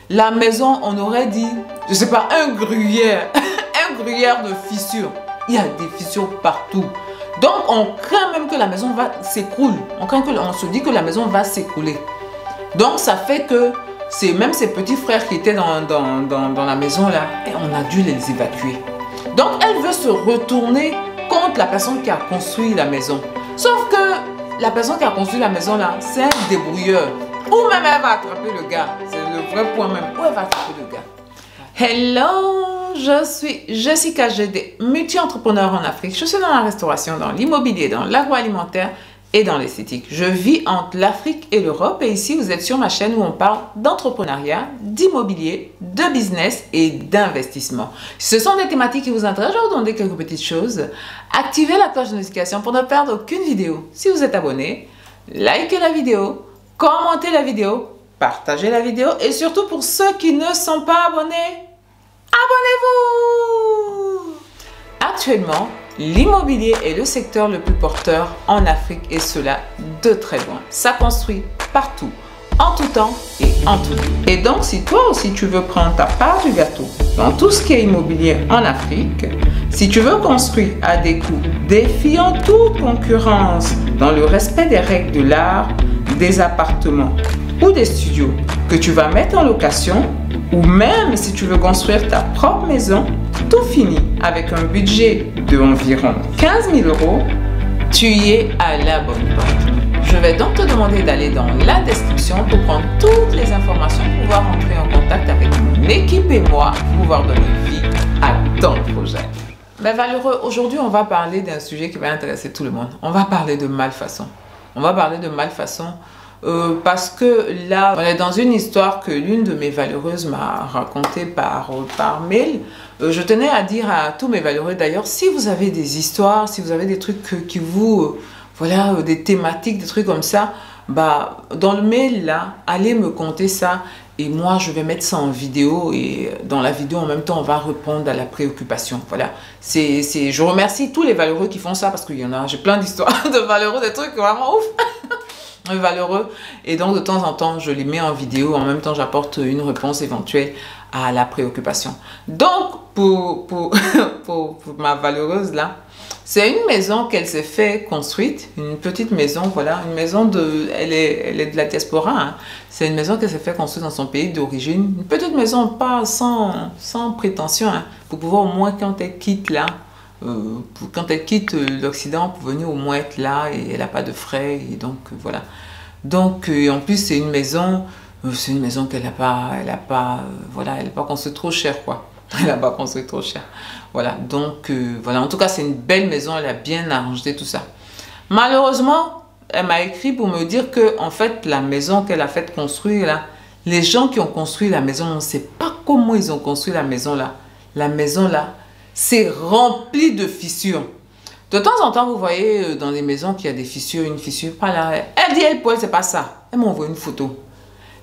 La maison, on aurait dit, je sais pas, un gruyère, un gruyère de fissures. Il y a des fissures partout. Donc, on craint même que la maison va s'écrouler. On se dit que la maison va s'écrouler. Donc, ça fait que c'est même ses petits frères qui étaient dans la maison là, et on a dû les évacuer. Donc, elle veut se retourner contre la personne qui a construit la maison. Sauf que la personne qui a construit la maison là, c'est un débrouilleur. Ou même elle va attraper le gars. C'est le vrai point même. Où elle va attraper le gars. Hello, je suis Jessica GD, multi-entrepreneur en Afrique. Je suis dans la restauration, dans l'immobilier, dans l'agroalimentaire et dans l'esthétique. Je vis entre l'Afrique et l'Europe et ici vous êtes sur ma chaîne où on parle d'entrepreneuriat, d'immobilier, de business et d'investissement. Si ce sont des thématiques qui vous intéressent, je vais vous demander quelques petites choses. Activez la cloche de notification pour ne perdre aucune vidéo. Si vous êtes abonné, likez la vidéo, commentez la vidéo, partagez la vidéo et surtout pour ceux qui ne sont pas abonnés, abonnez-vous! Actuellement, l'immobilier est le secteur le plus porteur en Afrique et cela de très loin. Ça construit partout, en tout temps et en tout lieu. Et donc, si toi aussi tu veux prendre ta part du gâteau dans tout ce qui est immobilier en Afrique, si tu veux construire à des coûts défiant toute concurrence dans le respect des règles de l'art, des appartements ou des studios que tu vas mettre en location, ou même si tu veux construire ta propre maison, tout fini avec un budget de environ 15 000 €, tu y es à la bonne porte. Je vais donc te demander d'aller dans la description pour prendre toutes les informations, pour pouvoir entrer en contact avec mon équipe et moi, pour pouvoir donner vie à ton projet. Mais valeureux, aujourd'hui on va parler d'un sujet qui va intéresser tout le monde. On va parler de malfaçon. On va parler de malfaçon parce que là, on est dans une histoire que l'une de mes valeureuses m'a racontée par mail. Je tenais à dire à tous mes valeureux d'ailleurs, si vous avez des histoires, si vous avez des trucs qui vous... voilà, des thématiques, des trucs comme ça, bah, dans le mail là, allez me conter ça et moi je vais mettre ça en vidéo et dans la vidéo en même temps on va répondre à la préoccupation. Voilà, je remercie tous les valeureux qui font ça parce qu'il y en a, j'ai plein d'histoires de valeureux, des trucs vraiment ouf. Valeureux et donc de temps en temps je les mets en vidéo, en même temps j'apporte une réponse éventuelle à la préoccupation. Donc pour ma valeureuse là, c'est une maison qu'elle s'est fait construite, une petite maison, voilà, une maison de, elle est de la diaspora, hein. C'est une maison qu'elle s'est fait construire dans son pays d'origine, une petite maison pas sans prétention, hein, pour pouvoir au moins quand elle quitte là, quand elle quitte l'Occident pour venir au moins être là et elle n'a pas de frais et donc voilà. Donc en plus c'est une maison qu'elle n'a pas, voilà, elle n'a pas construit trop cher quoi. Elle n'a pas construit trop cher. Voilà, donc voilà, en tout cas c'est une belle maison, elle a bien arrangé tout ça. Malheureusement, elle m'a écrit pour me dire que en fait la maison qu'elle a fait construire là, les gens qui ont construit la maison, on ne sait pas comment ils ont construit la maison là. La maison là, c'est rempli de fissures. De temps en temps, vous voyez dans les maisons qu'il y a des fissures, une fissure, pas là. Elle dit, elle, c'est pas ça. Elle m'a envoyé une photo.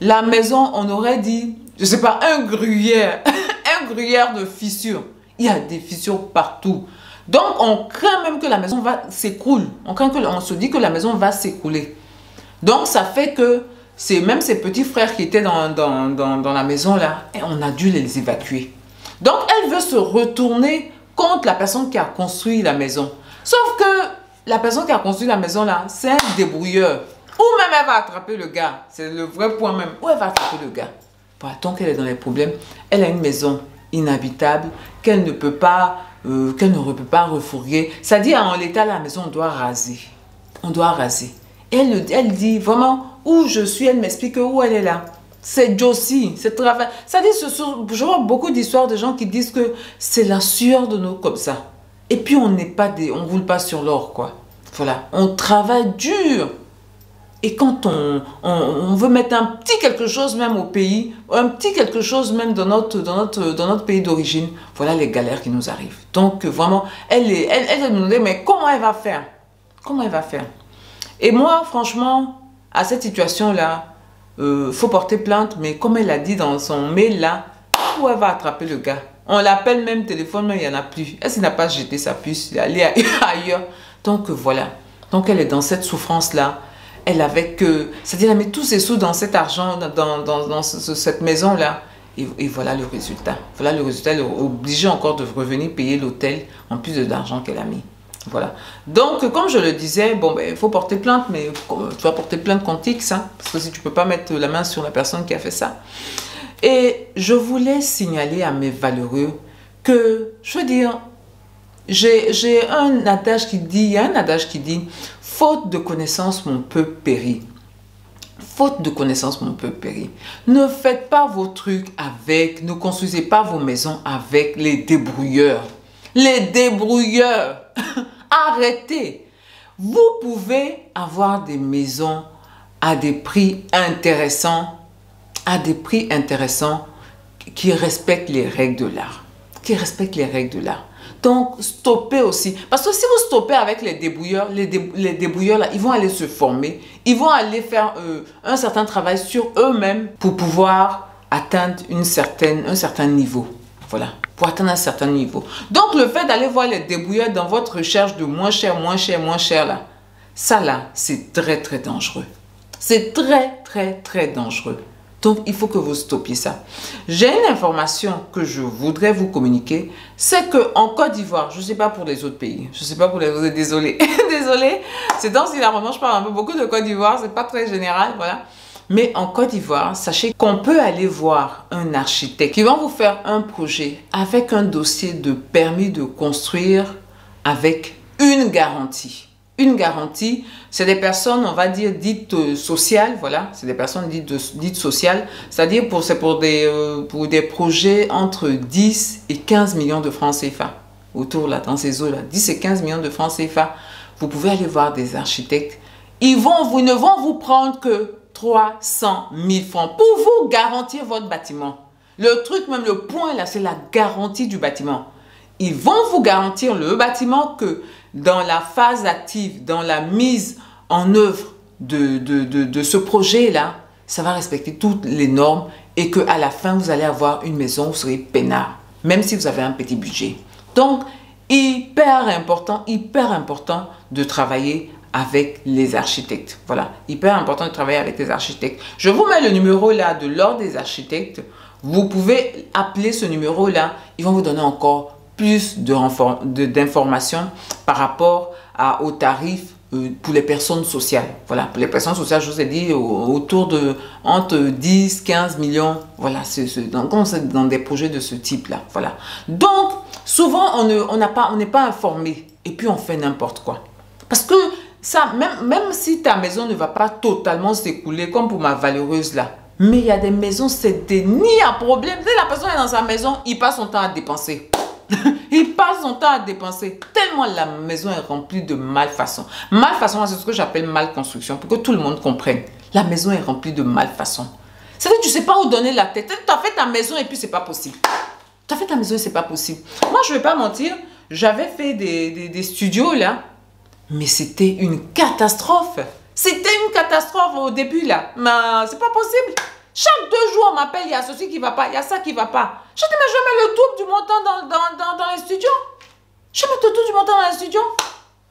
La maison, on aurait dit, je sais pas, un gruyère, un gruyère de fissures. Il y a des fissures partout. Donc, on craint même que la maison va s'écrouler. On se dit que la maison va s'écrouler. Donc, ça fait que c'est même ses petits frères qui étaient dans la maison là, et on a dû les évacuer. Donc, elle veut se retourner contre la personne qui a construit la maison. Sauf que la personne qui a construit la maison là, c'est un débrouilleur. Ou même elle va attraper le gars. C'est le vrai point même. Où elle va attraper le gars. Voilà, tant qu'elle est dans les problèmes, elle a une maison inhabitable qu'elle ne peut pas refourguer. C'est-à-dire en l'état, la maison, on doit raser. On doit raser. Et elle dit vraiment où je suis. Elle m'explique où elle est là. C'est Josie, c'est travail. C'est-à-dire, je vois beaucoup d'histoires de gens qui disent que c'est la sueur de nos comme ça. Et puis, on ne roule pas sur l'or, quoi. Voilà, on travaille dur. Et quand on veut mettre un petit quelque chose même au pays, un petit quelque chose même dans notre pays d'origine, voilà les galères qui nous arrivent. Donc, vraiment, elle me demandait, mais comment elle va faire? Comment elle va faire? Et moi, franchement, à cette situation-là, faut porter plainte, mais comme elle a dit dans son mail là, où elle va attraper le gars? On l'appelle même téléphone, mais il n'y en a plus. Elle n'a pas jeté sa puce, elle est allée ailleurs. Donc voilà. Donc elle est dans cette souffrance-là. Elle avait que... C'est-à-dire, elle met tous ses sous dans cet argent, dans cette maison-là. Et voilà le résultat. Voilà le résultat. Elle est obligée encore de revenir payer l'hôtel en plus de l'argent qu'elle a mis. Voilà. Donc, comme je le disais, bon, ben, il faut porter plainte, mais tu vas porter plainte contre X, hein, parce que si tu ne peux pas mettre la main sur la personne qui a fait ça. Et je voulais signaler à mes valeureux que, je veux dire, j'ai un adage qui dit, il y a un adage qui dit, faute de connaissance, mon peuple périt. Faute de connaissance, mon peuple périt. Ne faites pas vos trucs avec, ne construisez pas vos maisons avec les débrouilleurs. Les débrouilleurs. Arrêtez. Vous pouvez avoir des maisons à des prix intéressants, qui respectent les règles de l'art. Donc, stoppez aussi. Parce que si vous stoppez avec les débrouilleurs, les débrouilleurs, là, ils vont aller se former. Ils vont aller faire un certain travail sur eux-mêmes pour pouvoir atteindre un certain niveau. Voilà, pour atteindre un certain niveau. Donc, le fait d'aller voir les débrouilleurs dans votre recherche de moins cher, là, ça là, c'est très, très dangereux. C'est très, très, très dangereux. Donc, il faut que vous stoppiez ça. J'ai une information que je voudrais vous communiquer. C'est qu'en Côte d'Ivoire, je ne sais pas pour les autres pays. Je ne sais pas pour les autres, désolé. Désolé. C'est dans ce moment, je parle un peu beaucoup de Côte d'Ivoire. Ce n'est pas très général, voilà. Mais en Côte d'Ivoire, sachez qu'on peut aller voir un architecte qui va vous faire un projet avec un dossier de permis de construire avec une garantie. Une garantie, c'est des personnes, on va dire, dites sociales, voilà, c'est des personnes dites sociales, c'est-à-dire c'est pour des projets entre 10 et 15 millions de francs CFA, autour là, dans ces eaux-là, 10 et 15 millions de francs CFA, vous pouvez aller voir des architectes, ils ne vont vous prendre que 300 000 francs pour vous garantir votre bâtiment. Le truc, même le point là, c'est la garantie du bâtiment. Ils vont vous garantir le bâtiment que dans la phase active, dans la mise en œuvre de ce projet-là, ça va respecter toutes les normes et qu'à la fin, vous allez avoir une maison, vous serez peinard, même si vous avez un petit budget. Donc, hyper important de travailler avec les architectes. Voilà, hyper important de travailler avec les architectes. Je vous mets le numéro là de l'ordre des architectes. Vous pouvez appeler ce numéro-là. Ils vont vous donner encore plus d'informations par rapport aux tarifs pour les personnes sociales. Voilà, pour les personnes sociales, je vous ai dit, autour de entre 10, 15 millions. Voilà, dans des projets de ce type-là. Voilà. Donc, souvent, on n'est pas informé et puis on fait n'importe quoi. Parce que ça, même si ta maison ne va pas totalement s'écouler, comme pour ma valeureuse là, mais il y a des maisons, c'est des nids à problème. Tu sais, la personne est dans sa maison, il passe son temps à dépenser. Il passe son temps à dépenser tellement la maison est remplie de malfaçon. Malfaçon, c'est ce que j'appelle malconstruction, pour que tout le monde comprenne. La maison est remplie de malfaçon. C'est-à-dire que tu ne sais pas où donner la tête. Tu as fait ta maison et puis c'est pas possible. Tu as fait ta maison et c'est pas possible. Moi, je ne vais pas mentir, j'avais fait des studios là, mais c'était une catastrophe. C'était une catastrophe au début là. Mais c'est pas possible. Chaque 2 jours, on m'appelle, il y a ceci qui ne va pas, il y a ça qui ne va pas. Je dis, mais je mets le double du montant dans les studios. Je mets le double du montant dans les studios.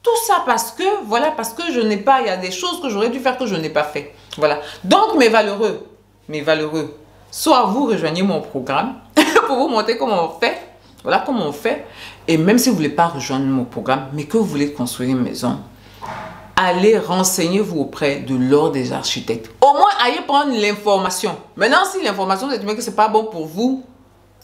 Tout ça parce que je n'ai pas, il y a des choses que j'aurais dû faire que je n'ai pas fait. Voilà. Donc, mes valeureux, soit vous rejoignez mon programme pour vous montrer comment on fait. Voilà comment on fait. Et même si vous ne voulez pas rejoindre mon programme, mais que vous voulez construire une maison, allez renseignez-vous auprès de l'ordre des architectes. Au moins, allez prendre l'information. Maintenant, si l'information, vous estimez que ce n'est pas bon pour vous,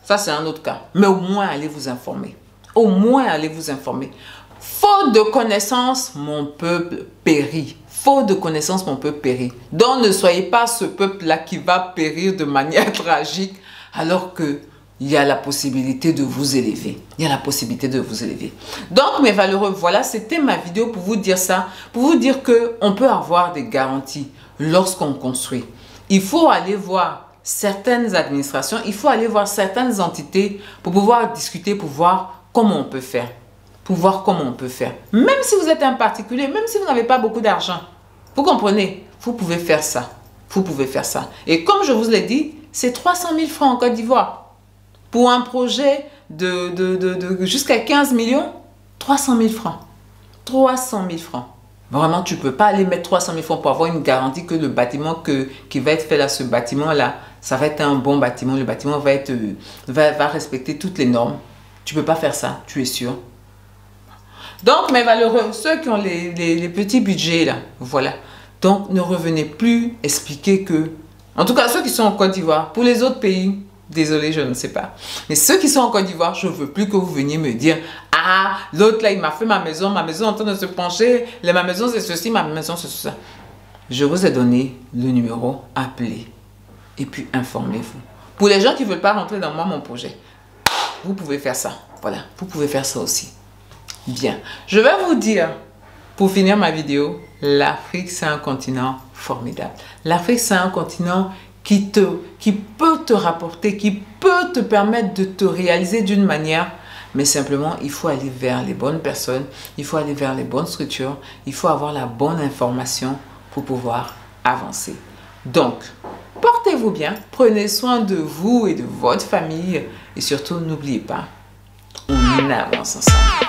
ça c'est un autre cas. Mais au moins, allez vous informer. Au moins, allez vous informer. Faute de connaissances, mon peuple périt. Faute de connaissances, mon peuple périt. Donc, ne soyez pas ce peuple-là qui va périr de manière tragique alors que il y a la possibilité de vous élever. Il y a la possibilité de vous élever. Donc, mes valeureux, voilà, c'était ma vidéo pour vous dire ça. Pour vous dire qu'on peut avoir des garanties lorsqu'on construit. Il faut aller voir certaines administrations, il faut aller voir certaines entités pour pouvoir discuter, pour voir comment on peut faire. Pour voir comment on peut faire. Même si vous êtes un particulier, même si vous n'avez pas beaucoup d'argent, vous comprenez, vous pouvez faire ça. Vous pouvez faire ça. Et comme je vous l'ai dit, c'est 300 000 francs en Côte d'Ivoire. Pour un projet de jusqu'à 15 millions, 300 000 francs. 300 000 francs. Vraiment, tu ne peux pas aller mettre 300 000 francs pour avoir une garantie que le bâtiment qui va être fait là, ce bâtiment-là, ça va être un bon bâtiment. Le bâtiment va respecter toutes les normes. Tu ne peux pas faire ça, tu es sûr. Donc, mes valeureux, ceux qui ont les petits budgets là, voilà. Donc, ne revenez plus expliquer que... En tout cas, ceux qui sont en Côte d'Ivoire, pour les autres pays, désolé, je ne sais pas. Mais ceux qui sont en Côte d'Ivoire, je ne veux plus que vous veniez me dire « Ah, l'autre là, il m'a fait ma maison est en train de se pencher, ma maison c'est ceci, ma maison c'est ça. » Je vous ai donné le numéro, appelez et puis informez-vous. Pour les gens qui ne veulent pas rentrer dans mon projet, vous pouvez faire ça. Voilà, vous pouvez faire ça aussi. Bien, je vais vous dire, pour finir ma vidéo, l'Afrique c'est un continent formidable. L'Afrique c'est un continent qui peut te rapporter, qui peut te permettre de te réaliser d'une manière, mais simplement il faut aller vers les bonnes personnes, il faut aller vers les bonnes structures, il faut avoir la bonne information pour pouvoir avancer. Donc, portez-vous bien, prenez soin de vous et de votre famille et surtout n'oubliez pas, on avance ensemble.